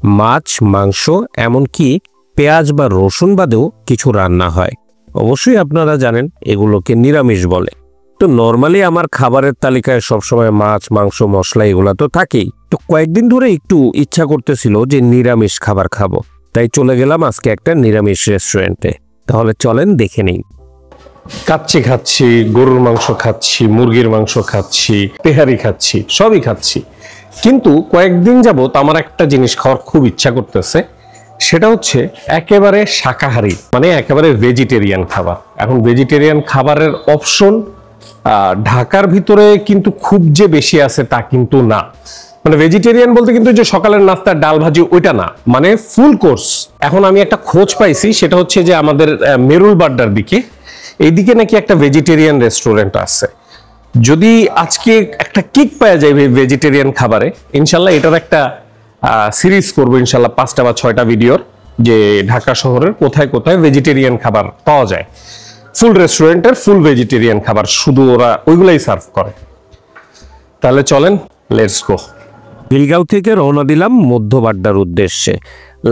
মাছ, মাংস, এমনকি পেঁয়াজ বা রসুন বাদেও কিছু রান্না হয়। অবশ্যই আপনারা জানেন এগুলোকে নিরামিষ বলে। তো নর্মালি আমার খাবারের তালিকায় সবসময় মাছ, মাংস, মশলা এগুলো তো থাকেই। তো কয়েকদিন ধরে একটু ইচ্ছা করতেছিল যে নিরামিষ খাবার খাবো, তাই চলে গেলাম আজকে একটা নিরামিষ রেস্টুরেন্টে। তাহলে চলেন দেখে নিই। কাচ্চি খাচ্ছি, গরুর মাংস খাচ্ছি, মুরগির মাংস খাচ্ছি, তেহারি খাচ্ছি, সবই খাচ্ছি, কিন্তু কয়েকদিন যাবত আমার একটা জিনিস খাওয়ার খুব ইচ্ছা করতেছে। সেটা হচ্ছে একেবারে শাকাহারি, মানে একেবারে ভেজিটেরিয়ান খাবার। এখন ভেজিটেরিয়ান খাবারের অপশন ঢাকার ভিতরে কিন্তু খুব যে বেশি আছে তা কিন্তু না। মানে ভেজিটেরিয়ান বলতে কিন্তু যে সকালের নাস্তা ডাল ভাজি ওইটা না, মানে ফুল কোর্স। এখন আমি একটা খোঁজ পাইছি, সেটা হচ্ছে যে আমাদের মেরুল বাড্ডার দিকে, এইদিকে নাকি একটা ভেজিটেরিয়ান রেস্টুরেন্ট আছে। যদি আজকে একটা কিক পাওয়া যায় ভেজিটেরিয়ান খাবারে, ইনশাল্লাহ এটার একটা সিরিজ করবো ইনশাল্লাহ, 5টা বা 6টা ভিডিওর, যে ঢাকা শহরের কোথায় কোথায় ভেজিটেরিয়ান খাবার পাওয়া যায়। ফুল রেস্টুরেন্টের ফুল ভেজিটেরিয়ান খাবার, শুধু ওরা ওইগুলাই সার্ভ করে। তাহলে চলেন, লেটস গো। খিলগাঁও থেকে রওনা দিলাম মধ্য বাড্ডার উদ্দেশ্যে।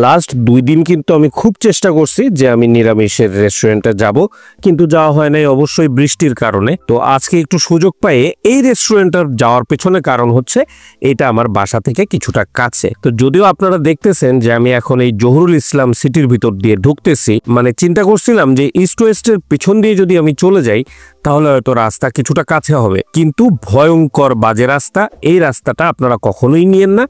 লাস্ট 2 দিন কিন্তু আমি খুব চেষ্টা করছি যে আমি নিরামিষের রেস্টুরেন্টে যাব, কিন্তু যাওয়া হয় নাই অবশ্যই বৃষ্টির কারণে। তো আজকে একটু সুযোগ পেয়ে এই রেস্টুরেন্টে যাওয়ার পেছনে কারণ হচ্ছে এটা আমার বাসা থেকে কিছুটা কাছে। তো যদিও আপনারা দেখতেছেন যে আমি এখন এই জহুরুল ইসলাম সিটির ভিতর দিয়ে ঢুকতেছি, মানে চিন্তা করছিলাম যে ইস্ট ওয়েস্টের পিছন দিয়ে যদি আমি চলে যাই তাহলে হয়তো রাস্তা কিছুটা কাছে হবে, কিন্তু ভয়ঙ্কর বাজে রাস্তা। এই রাস্তাটা আপনারা কখনোই নিয়েন না।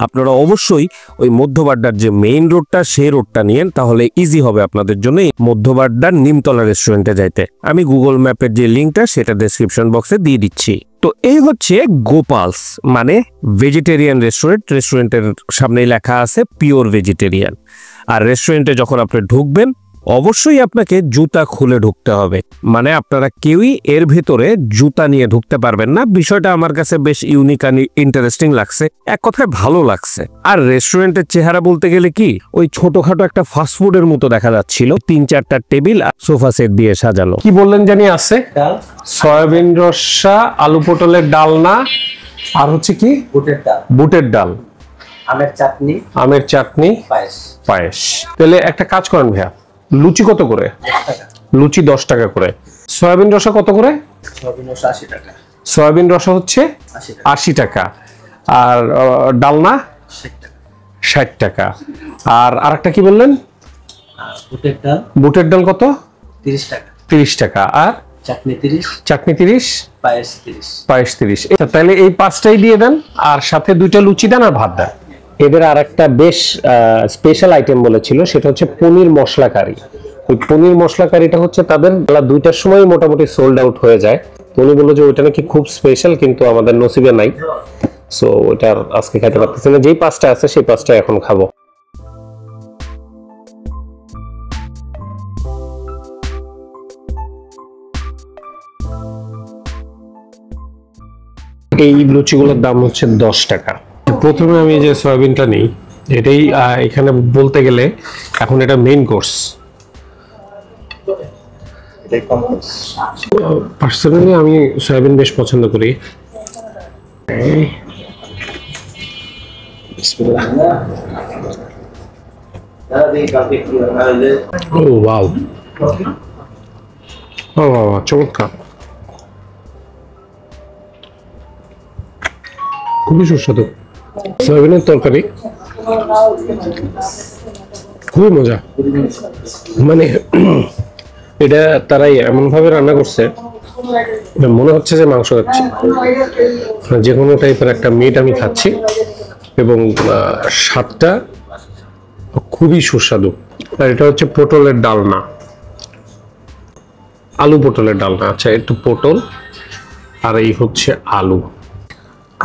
আপনারা অবশ্যই ওই মধ্য বাড্ডার যে মেইন রোডটা, সেই রোডটা নিয়েন, তাহলে ইজি হবে আপনাদের জন্য মধ্য বাড্ডার নিমতলা রেস্টুরেন্টে যাইতে। আমি গুগল ম্যাপের যে লিঙ্কটা সেটা ডেসক্রিপশন বক্সে দিয়ে দিচ্ছি। তো এই হচ্ছে গোপালস, মানে ভেজিটেরিয়ান রেস্টুরেন্ট। রেস্টুরেন্টের সামনেই লেখা আছে পিওর ভেজিটেরিয়ান। আর রেস্টুরেন্টে যখন আপনি ঢুকবেন অবশ্যই আপনাকে জুতা খুলে ঢুকতে হবে, মানে আপনারা কেউই এর ভিতরে জুতা নিয়ে ঢুকতে পারবেন না। বিষয়টা আমার কাছে বেশ ইউনিক আর ইন্টারেস্টিং লাগছে, এক কথায় ভালো লাগছে। আর রেস্টুরেন্টের চেহারা বলতে গেলে কি, ওই ছোটখাটো একটা ফাস্টফুডের মতো দেখা যাচ্ছিল। 3-4টা টেবিল সোফা সেট দিয়ে সাজানো। কি বললেন জানি আছে? সয়াবিন রসা, আলু পটলের ডালনা, আর হচ্ছে কি বুটের ডাল, আমের চাটনি, পায়েস। তাহলে একটা কাজ করেন ভাইয়া, লুচি কত করে? লুচি 10 টাকা করে। সয়াবিন রসা কত করে? সয়াবিন রসা হচ্ছে 80 টাকা। আর ডালনা 60 টাকা। আর আরেকটা কি বললেন? বুটের ডাল কত? 30 টাকা। আর চাটনি 30, পায়েস 30। তাহলে এই 5টাই দিয়ে দেন, আর সাথে 2টা লুচি দেন আর ভাত দেন। এদের আর একটা বেশ স্পেশাল আইটেম বলেছিল, সেটা হচ্ছে পনির মশলা কারি। ওই পনির মশলা কারিটা হচ্ছে তাদের বেলা 2টার সময় মোটামুটি সোল্ড আউট হয়ে যায়। উনি বললো যে ওইটা নাকি খুব স্পেশাল, কিন্তু আমাদের নসিবে নাই, সো ওইটা আজকে খাইতে পারতেছি না। যেই 5টা আছে সেই 5টা এখন খাবো। এই লুচিগুলোর দাম হচ্ছে 10 টাকা। প্রথমে আমি যে সয়াবিনটা নিই, এটাই এখানে বলতে গেলে এখন এটা মেইন কোর্স। পার্সোনালি আমি সয়াবিন বেশ পছন্দ করি। ও ওয়াও, ও বাবা, চমৎকার, খুবই সুস্বাদু। সয়াবিনের তরকারি খুবই মজা, মানে এটা তারাই এমন ভাবে রান্না করছে মনে হচ্ছে যে মাংস খাচ্ছি, যে কোনো টাইপের একটা মিট আমি খাচ্ছি, এবং স্বাদটা খুবই সুস্বাদু। আর এটা হচ্ছে পটলের ডালনা, আলু পটলের ডালনা। আচ্ছা, একটু পটল আর এই হচ্ছে আলু,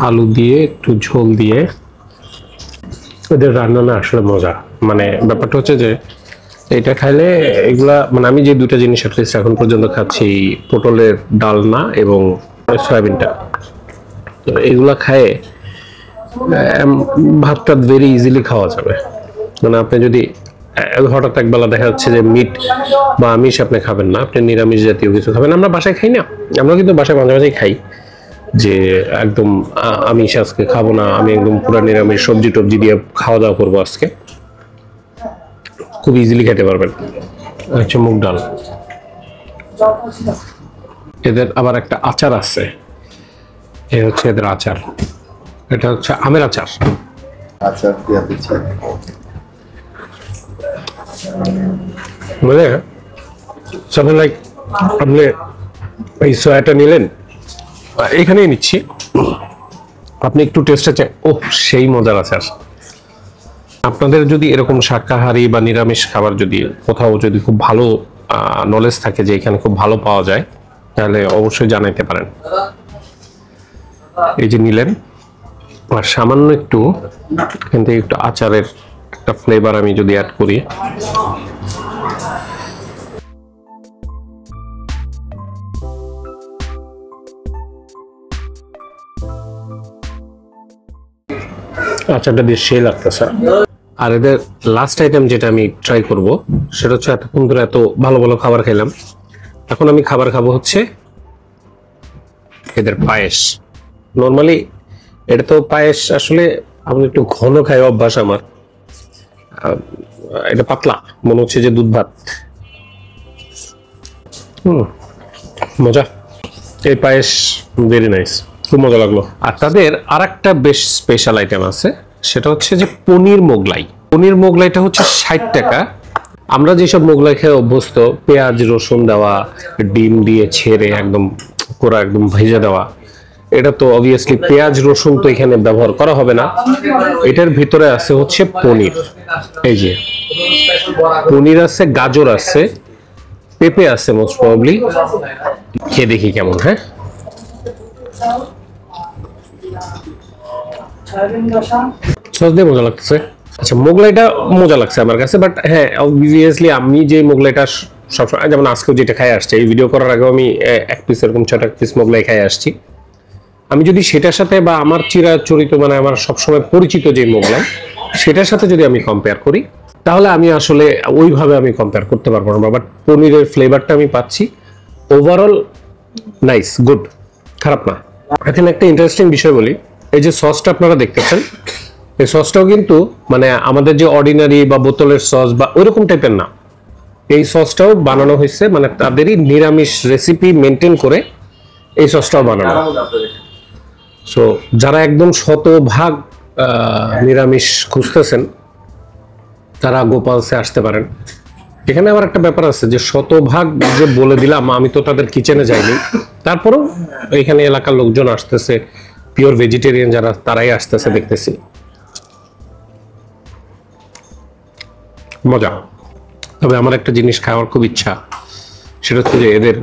আলু দিয়ে একটু ঝোল দিয়ে এদের রান্না না আসলে মজা। মানে ব্যাপারটা হচ্ছে যে এটা খাইলে এগুলা, মানে আমি যে 2টা জিনিস অ্যাটলিস্ট এখন পর্যন্ত খাচ্ছি, পটলের ডালনা এবং সয়াবিনটা, এগুলা খায় ভাতটা ভেরি ইজিলি খাওয়া যাবে। মানে আপনি যদি হঠাৎ একবেলা দেখা যাচ্ছে যে মিট বা আমিষ আপনি খাবেন না, আপনি নিরামিষ জাতীয় কিছু খাবেন। আমরা বাসায় খাই না, আমরা কিন্তু বাসায় মাঝে মাঝেই খাই, যে একদম আমিষ আজকে খাবো না, আমি একদম পুরো নিরামিষ সবজি টবজি দিয়ে খাওয়া দাওয়া করবো আজকে, খুব ইজিলি খেতে পারবেন। হচ্ছে মুগ ডাল। এদের আবার একটা আচার আছে, এই হচ্ছে এদের আচার, এটা হচ্ছে আমের আচার। আচ্ছা দিয়া দিচ্ছি। মানে something like আপনি এই সয়াটা নিলেন, এখানেই নিচ্ছি, আপনি একটু টেস্টটা চাই, ও সেই মজার আচার। আপনাদের যদি এরকম শাকাহারি বা নিরামিষ খাবার যদি কোথাও যদি খুব ভালো নলেজ থাকে যে এখানে খুব ভালো পাওয়া যায়, তাহলে অবশ্যই জানাইতে পারেন। এই যে নিলেন, আর সামান্য একটু এখান থেকে একটু আচারের একটা ফ্লেভার আমি যদি অ্যাড করি, আচারটা দিয়ে সেই লাগতেছে। আর এদের লাস্ট আইটেম যেটা আমি ট্রাই করব সেটা হচ্ছে, এতক্ষণ ধরে এত ভালো ভালো খাবার খেলাম, এখন আমি খাবার খাবো হচ্ছে এদের পায়েস। নর্মালি এটা তো পায়েস আসলে আমি একটু ঘন খাই, অভ্যাস আমার। এটা পাতলা, মনে হচ্ছে যে দুধ ভাত। মজা, এই পায়েস ভেরি নাইস, খুব মজা লাগলো। আর তাদের আর একটা বেশ স্পেশাল আইটেম আছে, সেটা হচ্ছে যে পনির মোগলাই। পনির মোগলাইটা হচ্ছে 60 টাকা। আমরা যেসব মোগলাই খেয়ে অভ্যস্ত, পেঁয়াজ রসুন দেওয়া, ডিম দিয়ে ছেড়ে একদম পুরো একদম ভেজে দেওয়া, এটা তো অবভিয়াসলি পেঁয়াজ রসুন তো এখানে ব্যবহার করা হবে না। এটার ভিতরে আছে হচ্ছে পনির, এই যে পনির আছে, গাজর আছে, পেঁপে আছে মোস্ট প্রবাবলি। খেয়ে দেখি কেমন। হ্যাঁ, সস দিয়ে মজা লাগছে। আচ্ছা, মোগলাইটা মজা লাগছে আমার কাছে, বাট হ্যাঁ অবভিয়াসলি আমি যে মোগলাইটা সবসময়, যেমন আজকেও যেটা খাই আসছে, এই ভিডিও করার আগেও আমি 1 পিস এরকম 6 পিস মোগলাই খাই আসছি। আমি যদি সেটার সাথে বা আমার চিরাচরিত মানে আমার সবসময় পরিচিত যে মোগলাই, সেটার সাথে যদি আমি কম্পেয়ার করি, তাহলে আমি আসলে ওইভাবে আমি কম্পেয়ার করতে পারবো না। বাট পনিরের ফ্লেভারটা আমি পাচ্ছি, ওভারঅল নাইস, গুড, খারাপ না। এখানে একটা ইন্টারেস্টিং বিষয় বলি, এই যে সসটা আপনারা দেখতেছেন, এই সসটাও কিন্তু মানে আমাদের যে অর্ডিনারি বা বোতলের সস বা ওইরকম টাইপের না। এই সসটাও বানানো হয়েছে মানে তাদেরই নিরামিষ রেসিপি মেনটেন করে এই সসটাও বানানো। সো যারা একদম শতভাগ নিরামিষ খুঁজতেছেন, তারা গোপালসে আসতে পারেন। এখানে আবার একটা ব্যাপার আছে যে শতভাগ যে বলে দিলাম, আমি তো তাদের কিচেনে যাইনি, তারপরেও এখানে এলাকার লোকজন আসতেছে, পিওর ভেজিটেরিয়ান যারা, তারাই আসতেছে দেখতেছি। মজা। তবে আমার একটা জিনিস খাওয়ার খুব ইচ্ছা, সেটা হচ্ছে যে এদের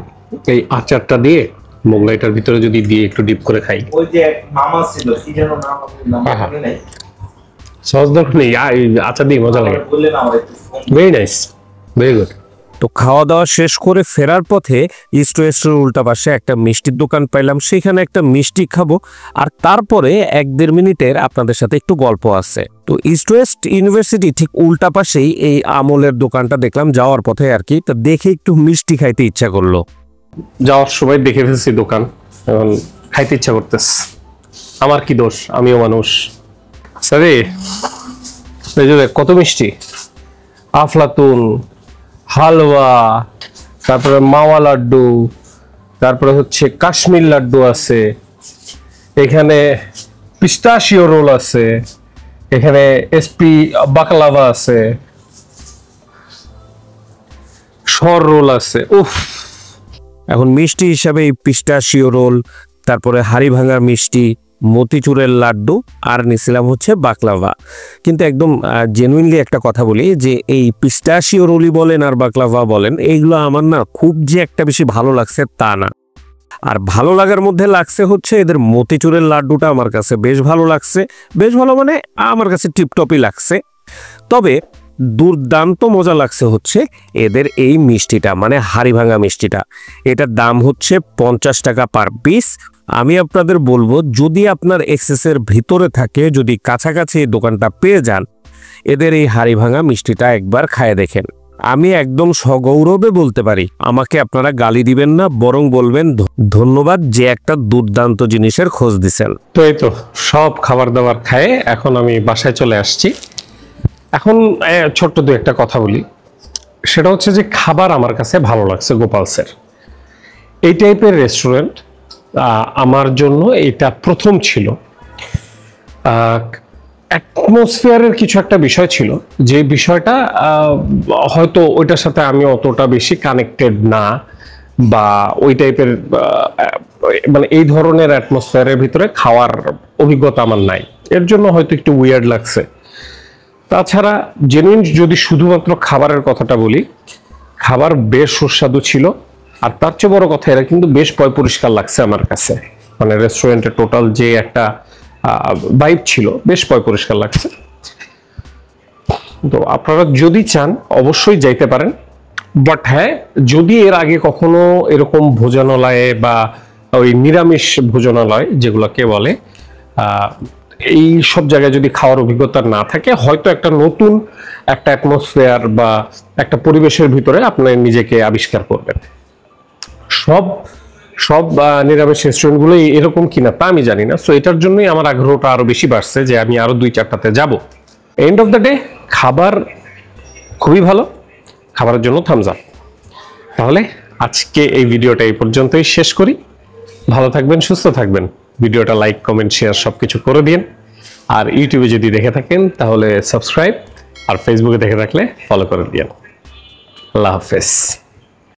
এই আচারটা দিয়ে মোগলাইটার ভিতরে যদি দিয়ে একটু ডিপ করে খাই। ওই যে মামা ছিল, কি যেন নাম, মনে নাই। সস দরকার নেই, আচার দিয়ে মজা লাগে। বললেন আমার একটু ভেরি নাইস, ভেরি গুড। তো খাওয়া দাওয়া শেষ করে ফেরার পথে ইস্ট ওয়েস্টের উল্টা পাশে একটা মিষ্টির দোকান পাইলাম, সেখানে একটা মিষ্টি খাবো, আর তারপরে 1-1.5 মিনিটের আপনাদের সাথে একটু গল্প আছে। তো ইস্ট ওয়েস্ট ইউনিভার্সিটি ঠিক উল্টা পাশেই এই আমলের দোকানটা দেখলাম যাওয়ার পথে আর কি, তো দেখে একটু মিষ্টি খাইতে ইচ্ছা করলো। যাওয়ার সময় দেখে ফেলছি দোকান, এখন খাইতে ইচ্ছা করতেছে। আমার কি দোষ, আমিও মানুষ। স্যারে এই যে কত মিষ্টি, আফলাতুন, হালুয়া, তারপরে মাওয়া লাড্ডু, তারপরে হচ্ছে কাশ্মীর লাড্ডু আছে, এখানে পিস্তাশিও রোল আছে, এখানে এসপি বাকলাভা আছে, সর রোল আছে। উফ, এখন মিষ্টি হিসাবে এই পিস্তাশিও রোল, তারপরে হাড়ি ভাঙা মিষ্টি, মতিচুরের লাড্ডু, আর নিছিলাম হচ্ছে বাকলাভা। কিন্তু একদম জেনুইনলি একটা কথা বলি যে এই পিস্তাশিও রোলই বলেন আর বাকলাভা বলেন, এইগুলো আমার না খুব যে একটা বেশি ভালো লাগছে তা না। আর ভালো লাগার মধ্যে লাগছে হচ্ছে এদের মতিচুরের লাড্ডুটা আমার কাছে বেশ ভালো লাগছে, বেশ ভালো মানে আমার কাছে টিপটপই লাগছে। তবে দুর্দান্ত মজা লাগছে হচ্ছে এদের এই মিষ্টিটা, মানে হাড়ি ভাঙা মিষ্টিটা। এটার দাম হচ্ছে 50 টাকা পার পিস। আমি আপনাদের বলবো, যদি আপনার এক্সেসের ভিতরে থাকে, যদি কাছাকাছি এই দোকানটা পেয়ে যান, এদের এই হাড়ি ভাঙা মিষ্টিটা একবার খায় দেখেন। আমি একদম সগৌরবে বলতে পারি, আমাকে আপনারা গালি দিবেন না, বরং বলবেন ধন্যবাদ যে একটা দুর্দান্ত জিনিসের খোঁজ দিছেন। তো এই তো সব খাবার দাবার খায়ে এখন আমি বাসায় চলে আসছি। এখন ছোট্ট দু একটা কথা বলি, সেটা হচ্ছে যে খাবার আমার কাছে ভালো লাগছে গোপালসের। এই টাইপের রেস্টুরেন্ট আমার জন্য এটা প্রথম ছিল। অ্যাটমসফিয়ারের কিছু একটা বিষয় ছিল, যে বিষয়টা হয়তো ওইটার সাথে আমি অতটা বেশি কানেক্টেড না, বা ওই টাইপের মানে এই ধরনের অ্যাটমসফিয়ারের ভিতরে খাওয়ার অভিজ্ঞতা আমার নাই, এর জন্য হয়তো একটু উইয়ার্ড লাগছে। তাছাড়া জেনুইন যদি শুধুমাত্র খাবারের কথাটা বলি, খাবার বেশ সুস্বাদু ছিল। আর তার চেয়ে বড় কথা, এরা কিন্তু বেশ পরিষ্কার লাগছে আমার কাছে, মানে রেস্টুরেন্টের টোটাল যে একটা ভাইব ছিল, বেশ পরিষ্কার লাগছে। তো আপনারা যদি চান অবশ্যই যাইতে পারেন, বাট হ্যাঁ, যদি এর আগে কখনো এরকম ভোজনালয়ে বা ওই নিরামিষ ভোজনালয় যেগুলোকে বলে, এই সব জায়গায় যদি খাওয়ার অভিজ্ঞতা না থাকে, হয়তো একটা নতুন একটা অ্যাটমসফিয়ার বা একটা পরিবেশের ভিতরে আপনি নিজেকে আবিষ্কার করবেন। সব নিরামিষ রেস্টুরেন্টগুলো এরকম কিনা তা আমি জানি না, সো এটার জন্যই আমার আগ্রহটা আরো বেশি বাড়ছে যে আমি আরো 2-4টাতে যাব। এন্ড অফ দ্য ডে খাবার খুবই ভালো, খাবারের জন্য থামস আপ। তাহলে আজকে এই ভিডিওটা এই পর্যন্তই শেষ করি। ভালো থাকবেন, সুস্থ থাকবেন। ভিডিওটা লাইক, কমেন্ট, শেয়ার সবকিছু করে দিন। আর ইউটিউবে যদি দেখে থাকেন তাহলে সাবস্ক্রাইব, আর ফেসবুকে দেখে থাকলে ফলো করে দিন। আল্লাহ হাফেজ।